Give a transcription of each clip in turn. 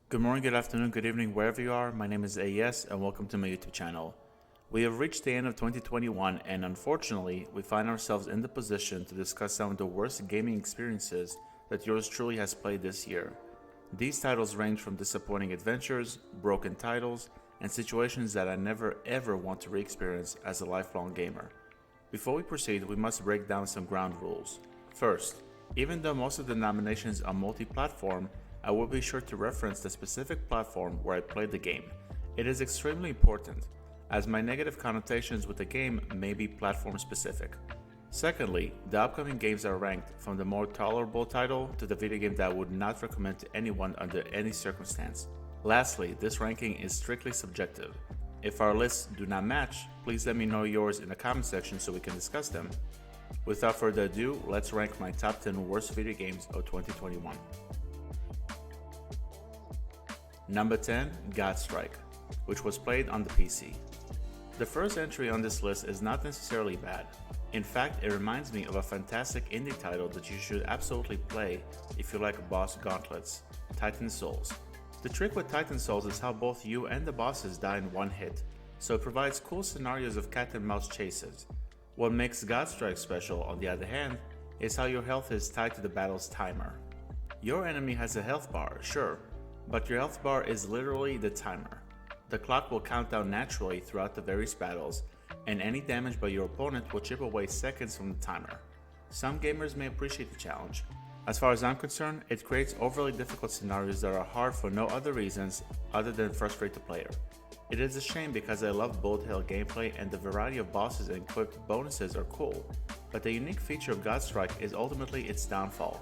Good morning, good afternoon, good evening, wherever you are. My name is AES and welcome to my YouTube channel. We have reached the end of 2021 and unfortunately, we find ourselves in the position to discuss some of the worst gaming experiences that yours truly has played this year. These titles range from disappointing adventures, broken titles, and situations that I never ever want to re-experience as a lifelong gamer. Before we proceed, we must break down some ground rules. First, even though most of the nominations are multi-platform, I will be sure to reference the specific platform where I played the game. It is extremely important, as my negative connotations with the game may be platform specific. Secondly, the upcoming games are ranked from the more tolerable title to the video game that I would not recommend to anyone under any circumstance. Lastly, this ranking is strictly subjective. If our lists do not match, please let me know yours in the comment section so we can discuss them. Without further ado, let's rank my top 10 worst video games of 2021. Number 10, Godstrike, which was played on the PC. The first entry on this list is not necessarily bad. In fact, it reminds me of a fantastic indie title that you should absolutely play if you like boss gauntlets, Titan Souls. The trick with Titan Souls is how both you and the bosses die in one hit, so it provides cool scenarios of cat and mouse chases. What makes Godstrike special, on the other hand, is how your health is tied to the battle's timer. Your enemy has a health bar, sure, but your health bar is literally the timer. The clock will count down naturally throughout the various battles, and any damage by your opponent will chip away seconds from the timer. Some gamers may appreciate the challenge. As far as I'm concerned, it creates overly difficult scenarios that are hard for no other reasons other than frustrate the player. It is a shame because I love bullet hell gameplay and the variety of bosses and equipped bonuses are cool, but the unique feature of Godstrike is ultimately its downfall,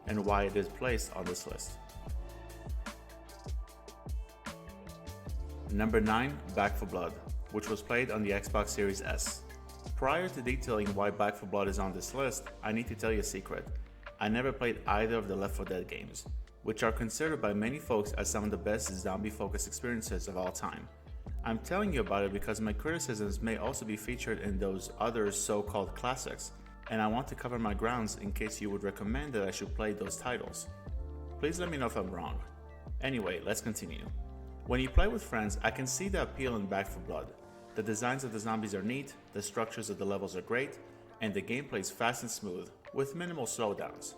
and why it is placed on this list. Number 9, Back 4 Blood, which was played on the Xbox Series S. Prior to detailing why Back 4 Blood is on this list, I need to tell you a secret. I never played either of the Left 4 Dead games, which are considered by many folks as some of the best zombie-focused experiences of all time. I'm telling you about it because my criticisms may also be featured in those other so-called classics, and I want to cover my grounds in case you would recommend that I should play those titles. Please let me know if I'm wrong. Anyway, let's continue. When you play with friends, I can see the appeal in Back 4 Blood. The designs of the zombies are neat, the structures of the levels are great, and the gameplay is fast and smooth, with minimal slowdowns.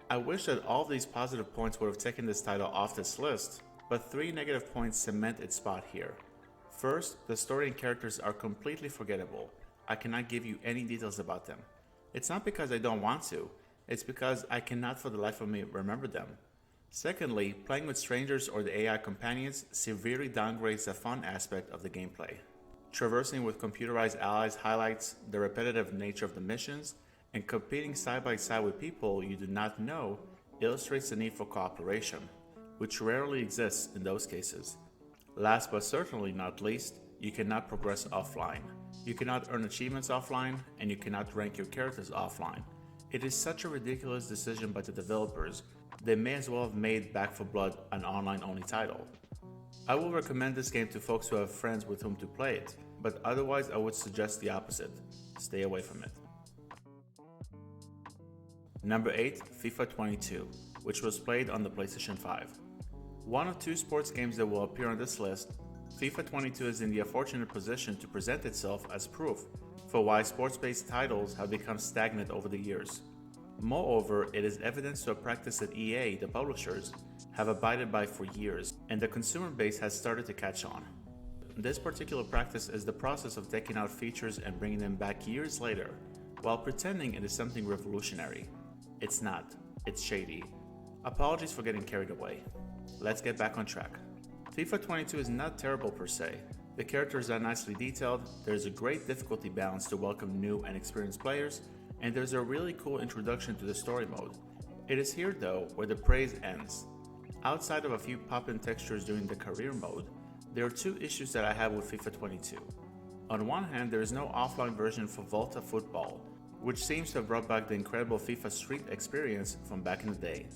I wish that all of these positive points would have taken this title off this list, but 3 negative points cement its spot here. First, the story and characters are completely forgettable. I cannot give you any details about them. It's not because I don't want to, it's because I cannot for the life of me remember them. Secondly, playing with strangers or the AI companions severely downgrades the fun aspect of the gameplay. Traversing with computerized allies highlights the repetitive nature of the missions, and competing side by side with people you do not know illustrates the need for cooperation, which rarely exists in those cases. Last but certainly not least, you cannot progress offline. You cannot earn achievements offline, and you cannot rank your characters offline. It is such a ridiculous decision by the developers. They may as well have made Back 4 Blood an online-only title. I will recommend this game to folks who have friends with whom to play it, but otherwise I would suggest the opposite. Stay away from it. Number 8, FIFA 22, which was played on the PlayStation 5. One of 2 sports games that will appear on this list, FIFA 22 is in the unfortunate position to present itself as proof for why sports-based titles have become stagnant over the years. Moreover, it is evidence to a practice that EA, the publishers, have abided by for years, and the consumer base has started to catch on. This particular practice is the process of taking out features and bringing them back years later, while pretending it is something revolutionary. It's not. It's shady. Apologies for getting carried away. Let's get back on track. FIFA 22 is not terrible per se. The characters are nicely detailed, there's a great difficulty balance to welcome new and experienced players, and there's a really cool introduction to the story mode. It is here though where the praise ends. Outside of a few pop-in textures during the career mode, there are 2 issues that I have with FIFA 22. On one hand, there is no offline version for Volta Football, which seems to have brought back the incredible FIFA Street experience from back in the day.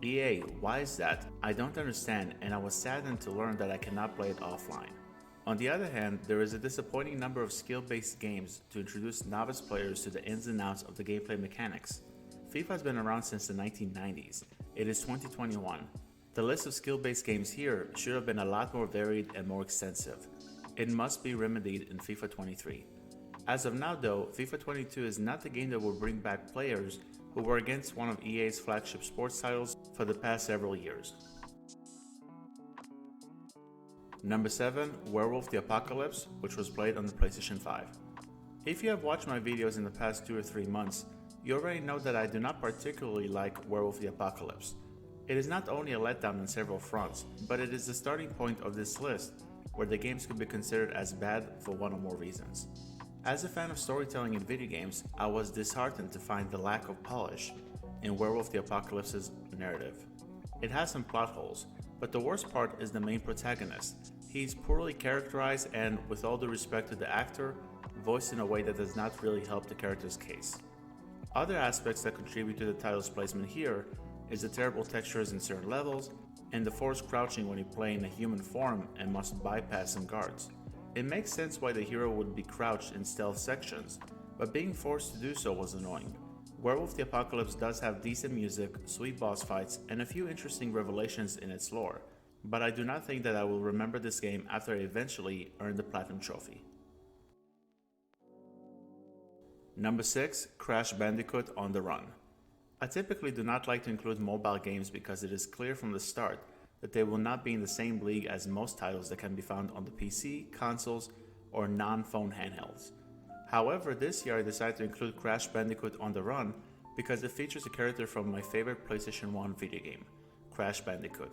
EA, why is that? I don't understand, and I was saddened to learn that I cannot play it offline. On the other hand, there is a disappointing number of skill-based games to introduce novice players to the ins and outs of the gameplay mechanics. FIFA has been around since the 1990s. It is 2021. The list of skill-based games here should have been a lot more varied and more extensive. It must be remedied in FIFA 23. As of now though, FIFA 22 is not the game that will bring back players who were against one of EA's flagship sports titles for the past several years. Number 7, Werewolf the Apocalypse, which was played on the PlayStation 5. If you have watched my videos in the past 2 or 3 months, you already know that I do not particularly like Werewolf the Apocalypse. It is not only a letdown on several fronts, but it is the starting point of this list where the games could be considered as bad for one or more reasons. As a fan of storytelling in video games, I was disheartened to find the lack of polish in Werewolf the Apocalypse's narrative. It has some plot holes, but the worst part is the main protagonist. He's poorly characterized and, with all due respect to the actor, voiced in a way that does not really help the character's case. Other aspects that contribute to the title's placement here is the terrible textures in certain levels and the forced crouching when you play in a human form and must bypass some guards. It makes sense why the hero would be crouched in stealth sections, but being forced to do so was annoying. Werewolf the Apocalypse does have decent music, sweet boss fights, and a few interesting revelations in its lore, but I do not think that I will remember this game after I eventually earn the Platinum Trophy. Number 6, Crash Bandicoot on the Run. I typically do not like to include mobile games because it is clear from the start that they will not be in the same league as most titles that can be found on the PC, consoles, or non-phone handhelds. However, this year I decided to include Crash Bandicoot on the Run because it features a character from my favorite PlayStation 1 video game, Crash Bandicoot.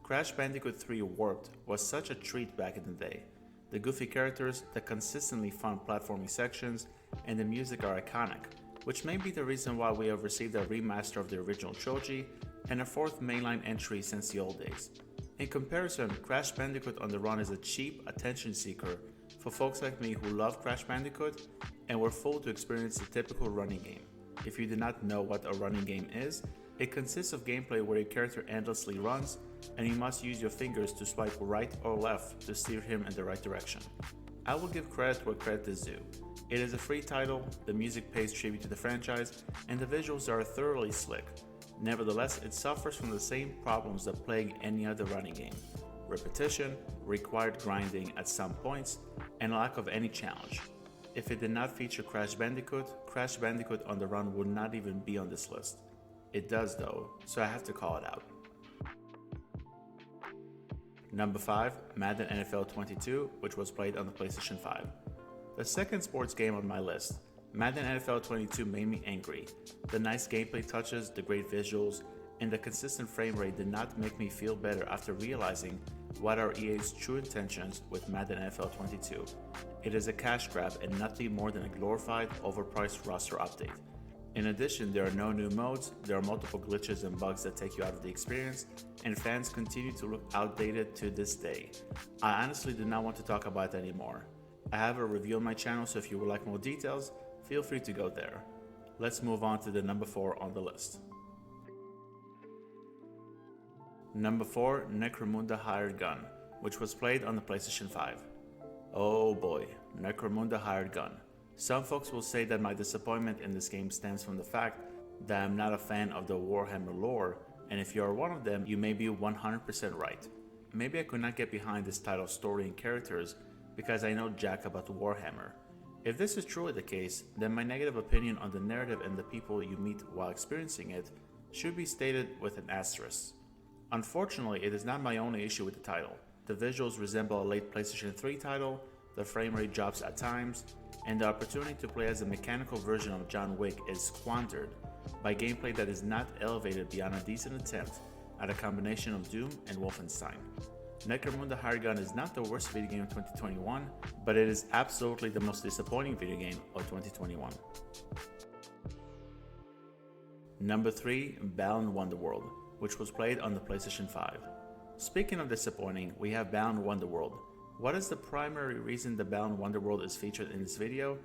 Crash Bandicoot 3 Warped was such a treat back in the day. The goofy characters, the consistently fun platforming sections, and the music are iconic, which may be the reason why we have received a remaster of the original trilogy and a 4th mainline entry since the old days. In comparison, Crash Bandicoot on the Run is a cheap attention seeker for folks like me who love Crash Bandicoot and were fooled to experience the typical running game. If you do not know what a running game is, it consists of gameplay where your character endlessly runs and you must use your fingers to swipe right or left to steer him in the right direction. I will give credit where credit is due. It is a free title, the music pays tribute to the franchise, and the visuals are thoroughly slick. Nevertheless, it suffers from the same problems that plague any other running game: repetition, required grinding at some points, and lack of any challenge. If it did not feature Crash Bandicoot on the Run would not even be on this list. It does though, so I have to call it out. Number 5, Madden NFL 22, which was played on the PlayStation 5. The second sports game on my list, Madden NFL 22 made me angry. The nice gameplay touches, the great visuals, and the consistent frame rate did not make me feel better after realizing what are EA's true intentions with Madden NFL 22. It is a cash grab and nothing more than a glorified, overpriced roster update. In addition, there are no new modes, there are multiple glitches and bugs that take you out of the experience, and fans continue to look outdated to this day. I honestly do not want to talk about that anymore. I have a review on my channel, so if you would like more details, feel free to go there. Let's move on to the number 4 on the list. Number 4, Necromunda Hired Gun, which was played on the PlayStation 5. Oh boy, Necromunda Hired Gun. Some folks will say that my disappointment in this game stems from the fact that I'm not a fan of the Warhammer lore, and if you are one of them, you may be 100% right. Maybe I could not get behind this title's story and characters because I know jack about Warhammer. If this is truly the case, then my negative opinion on the narrative and the people you meet while experiencing it should be stated with an asterisk. Unfortunately, it is not my only issue with the title. The visuals resemble a late PlayStation 3 title, the frame rate drops at times, and the opportunity to play as a mechanical version of John Wick is squandered by gameplay that is not elevated beyond a decent attempt at a combination of Doom and Wolfenstein. Necromunda Hired Gun is not the worst video game of 2021, but it is absolutely the most disappointing video game of 2021. Number 3, Balan Wonderworld, which was played on the PlayStation 5. Speaking of disappointing, we have Balan Wonderworld. What is the primary reason the Balan Wonderworld is featured in this video?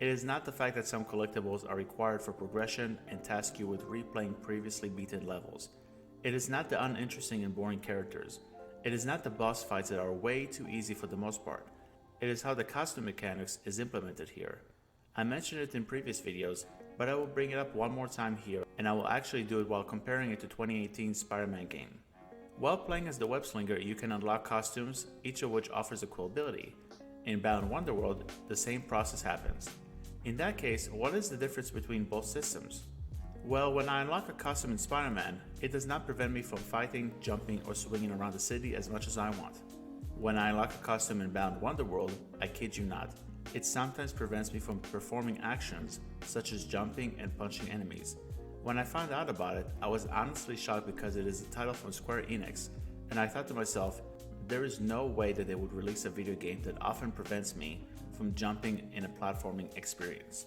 It is not the fact that some collectibles are required for progression and task you with replaying previously beaten levels. It is not the uninteresting and boring characters. It is not the boss fights that are way too easy for the most part. It is how the costume mechanics is implemented here. I mentioned it in previous videos, but I will bring it up one more time here, and I will actually do it while comparing it to 2018's Spider-Man game. While playing as the web slinger, you can unlock costumes, each of which offers a cool ability. In Balan Wonderworld, the same process happens. In that case, what is the difference between both systems? Well, when I unlock a costume in Spider-Man, it does not prevent me from fighting, jumping, or swinging around the city as much as I want. When I unlock a costume in Balan Wonderworld, I kid you not, it sometimes prevents me from performing actions such as jumping and punching enemies. When I found out about it, I was honestly shocked because it is a title from Square Enix, and I thought to myself, there is no way that they would release a video game that often prevents me from jumping in a platforming experience.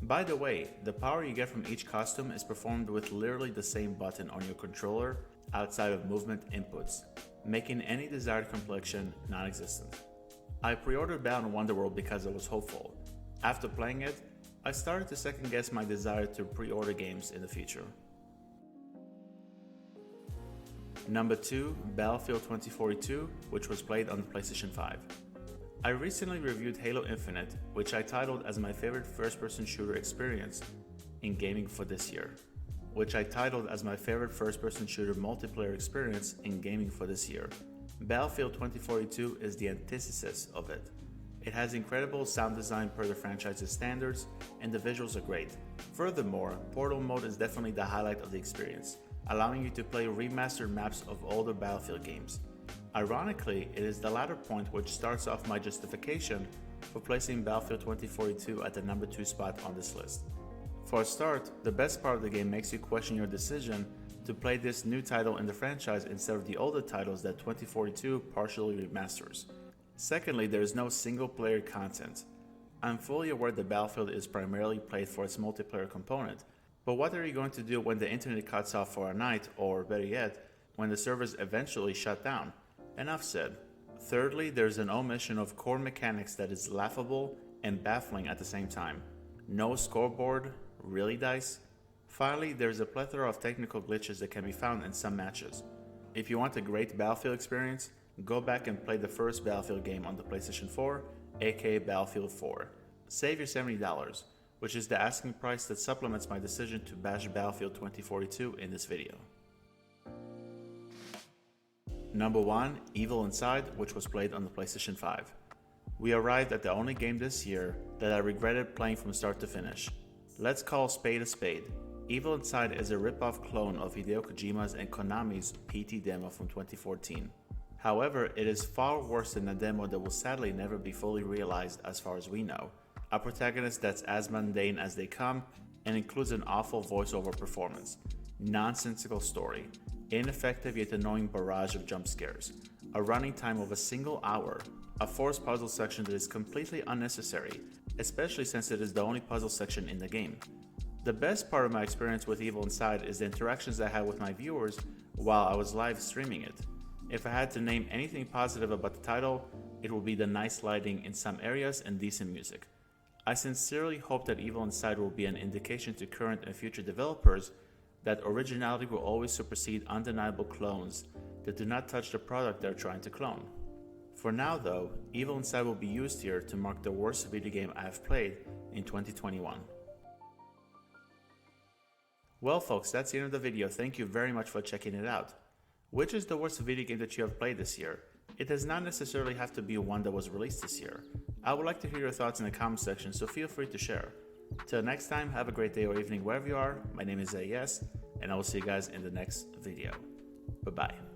By the way, the power you get from each costume is performed with literally the same button on your controller outside of movement inputs, making any desired complexion non-existent. I pre-ordered Balan Wonderworld because I was hopeful. After playing it, I started to second guess my desire to pre-order games in the future. Number 2, Battlefield 2042, which was played on the PlayStation 5. I recently reviewed Halo Infinite, which I titled as my favorite first-person shooter experience in gaming for this year. Multiplayer experience in gaming for this year. Battlefield 2042 is the antithesis of it. It has incredible sound design per the franchise's standards, and the visuals are great. Furthermore, Portal mode is definitely the highlight of the experience, allowing you to play remastered maps of older Battlefield games. Ironically, it is the latter point which starts off my justification for placing Battlefield 2042 at the number 2 spot on this list. For a start, the best part of the game makes you question your decision to play this new title in the franchise instead of the older titles that 2042 partially remasters. Secondly, there is no single-player content. I'm fully aware that Battlefield is primarily played for its multiplayer component, but what are you going to do when the internet cuts off for a night, or better yet, when the servers eventually shut down? Enough said. Thirdly, there's an omission of core mechanics that is laughable and baffling at the same time. No scoreboard? Really, DICE? Finally, there's a plethora of technical glitches that can be found in some matches. If you want a great Battlefield experience, go back and play the first Battlefield game on the PlayStation 4, aka Battlefield 4. Save your $70, which is the asking price that supplements my decision to bash Battlefield 2042 in this video. Number 1, Evil Inside, which was played on the PlayStation 5. We arrived at the only game this year that I regretted playing from start to finish. Let's call a spade. Evil Inside is a rip-off clone of Hideo Kojima's and Konami's PT demo from 2014. However, it is far worse than a demo that will sadly never be fully realized as far as we know. A protagonist that's as mundane as they come and includes an awful voiceover performance, nonsensical story, ineffective yet annoying barrage of jump scares, a running time of a single hour, a forced puzzle section that is completely unnecessary, especially since it is the only puzzle section in the game. The best part of my experience with Evil Inside is the interactions I had with my viewers while I was live streaming it. If I had to name anything positive about the title, it would be the nice lighting in some areas and decent music. I sincerely hope that Evil Inside will be an indication to current and future developers that originality will always supersede undeniable clones that do not touch the product they're trying to clone. For now though, Evil Inside will be used here to mark the worst video game I have played in 2021. Well folks, that's the end of the video. Thank you very much for checking it out. Which is the worst video game that you have played this year? It does not necessarily have to be one that was released this year. I would like to hear your thoughts in the comment section, so feel free to share. Till next time, have a great day or evening wherever you are. My name is AES, and I will see you guys in the next video. Bye-bye.